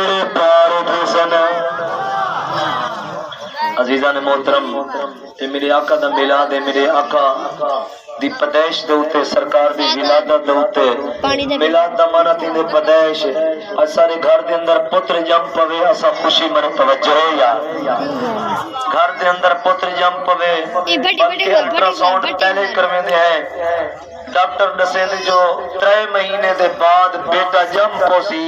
بیڑے پار دے سن عزیزان محترم یہ میرے آقا دا میلاد ہے میرے آقا دی پیدائش دے اوتے سرکار دی ولادت دے اوتے میلاد دا مانا تھی دے پیدائش سارے گھر دے اندر پتر جم پوے اسا خوشی من توجہ ہے یار گھر دے اندر پتر جم پوے بلکہ الٹرا ساؤنڈ پہلے کرویں دے ہیں ڈاکٹر دسے دے جو 3 مہینے دے بعد بیٹا جم پوسی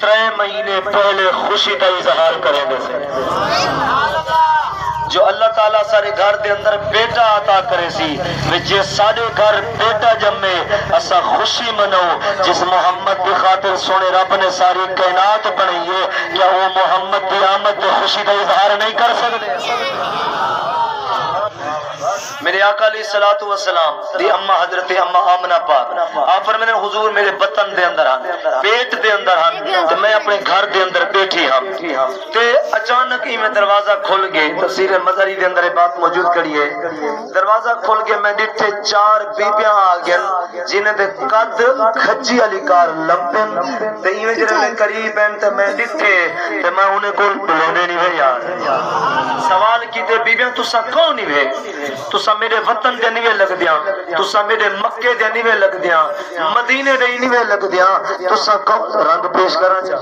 3 مہینے پہلے خوشی دا اظہار کریں دے سے جو اللہ تعالیٰ سارے گھر دے اندر بیٹا عطا کرے سی جے سارے گھر بیٹا جمے اسا خوشی منو جس محمد دی خاطر سونے رب نے ساری کائنات بنائی ہے کیا وہ محمد دی آمد دی خوشی دا اظہار نہیں کر سکتے میرے آقا علیہ الصلوۃ والسلام دی اماں حضرت اماں آمنہ پاک آپ فرماتے ہیں حضور میرے بطن دے اندر ہن پیٹ دے اندر ہن تے میں اپنے گھر دے اندر بیٹھی ہاں تے اچانک ہی میں دروازہ کھل گئے تفسیر مظہری دے اندر یہ بات موجود کڑی ہے دروازہ کھل گئے میں ڈٹھے 4 بیبیاں آ گئیں جنہیں دے قد کھجی علی کار لمبن تے ایویں جڑے قریب ہیں تے میں ڈٹھے تے میں انہیں کول بلاوندے نہیں ہوئے یار سوال کیتے بیبیاں تساں کون نہیں ہوئے تساں میرے وطن دے نہیں لگ دیاں تساں میرے مکے دے نہیں لگ دیاں مدینے دے نہیں لگ دیاں تساں کون رنگ پیش کرنا چاہ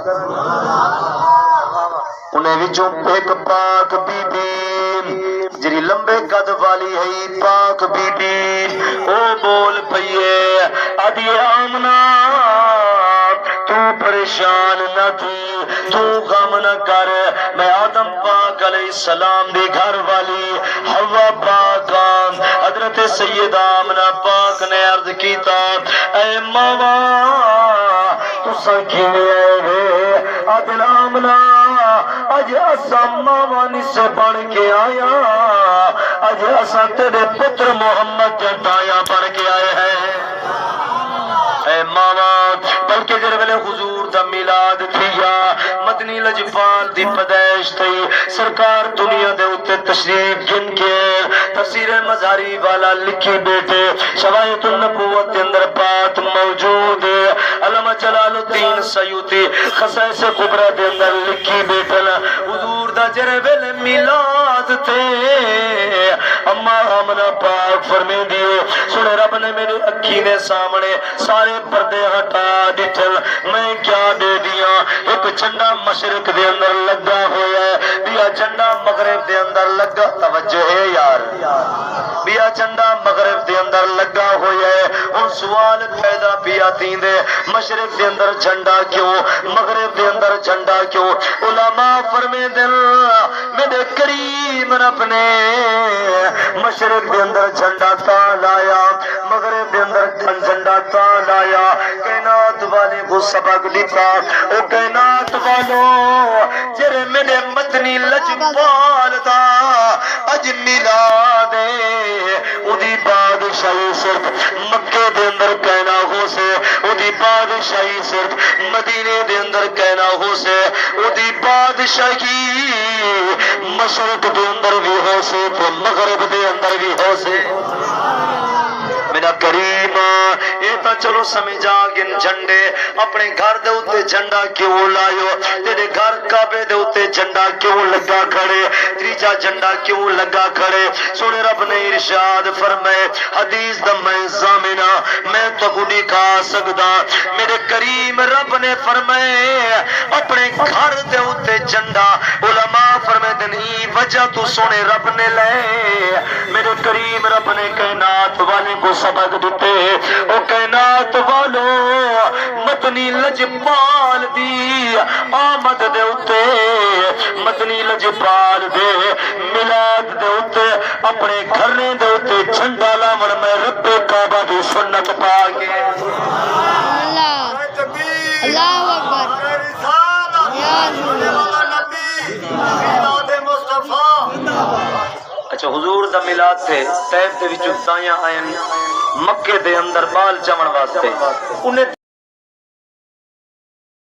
انہیں وچوں ایک پاک بی بی جری لمبے قد والی ہے پاک بی بی او بول پئیے ادی آمنہ تو پریشان نہ تھی تو غم نہ کر میں آدم پاک علیہ السلام دی گھر والی حوا پاک حضرت سیدہ آمنہ پاک نے عرض کیتا اے ماما تو سکینے ہوئے آدل آمنہ اج اسا ماما سے بڑھ کے آیا اج اسا تیرے پتر محمد جنتایا بڑھ کے آئے ہیں اے ماما بلکہ جر ویلے حضور دا میلاد تھیا مدنی لجپال دی پیدائش تھی سرکار دنیا دے اوتے تشریف گن کے تفسیر مظہری والا لکھی بیٹھے شواہد النبوت دے اندر بات موجود ہے علامہ جلال الدین سیوطی خصائص کبریٰ دے اندر لکھی بیٹھے حضور دا جر ویلے میلاد تھے اماں آمنہ پاک فرمے دیو سنے رب نے میرے اکھی نے سامنے سارے پردے ہٹا ڈٹھل میں کیا دے دیا ایک جھنڈا مشرق دے اندر لگا ہویا ہے بیا جھنڈا مغرب دے اندر لگا توجہ ہے یار بیا جھنڈا مغرب دے اندر لگا ہویا ہے ان سوال پیدا بیا تین دے مشرق دے اندر جھنڈا کیوں مغرب دے اندر جھنڈا کیوں علماء فرمے دل میرے کریم رب نے مشرق دے اندر جھنڈا تا لایا مغرب دے اندر جھنڈا تا لایا کائنات والے کو سبق دیتا او کائنات والو جرے میرے مدنی لجپال دا اج میلاد اودی بادشاہی صرف مکے دے اندر کہنا ہو سے اودی بادشاہی صرف مدینے دے اندر کہنا ہو سے اودی بادشاہی مشرق دے اندر بھی ہو سے تو مغرب دے اندر بھی ہو سے میرا کریم یہ تا چلو سمجھا گن جھنڈے اپنے گھر دے اوتے جھنڈا کیوں لائیو تیرے گھر کعبے دے اوتے جھنڈا کیوں لگا کھڑے تیجا جھنڈا کیوں لگا کھڑے سونے رب نے ارشاد فرمائے حدیث دا میں زامنہ میں تو کو دکھا سکدا میرے کریم رب نے فرمائے اپنے گھر دے اوتے جھنڈا علماء فرمائے دنی وجہ تو سونے رب نے لے میرے کریم رب نے کائنات والے کو سبق دیتے او کائنات والو مدنی لجپال دی آمد دے اتے مدنی لجپال دے میلاد دے اتے اپنے گھرنے دے اتے جھنڈا لاون میں رب کعبہ دی سنت پا کے اللہ اکبر اچھا حضور دا میلاد تھے طیب دے وچوں دایاں آئیں مکے دے اندر بال چمن واسطے انہیں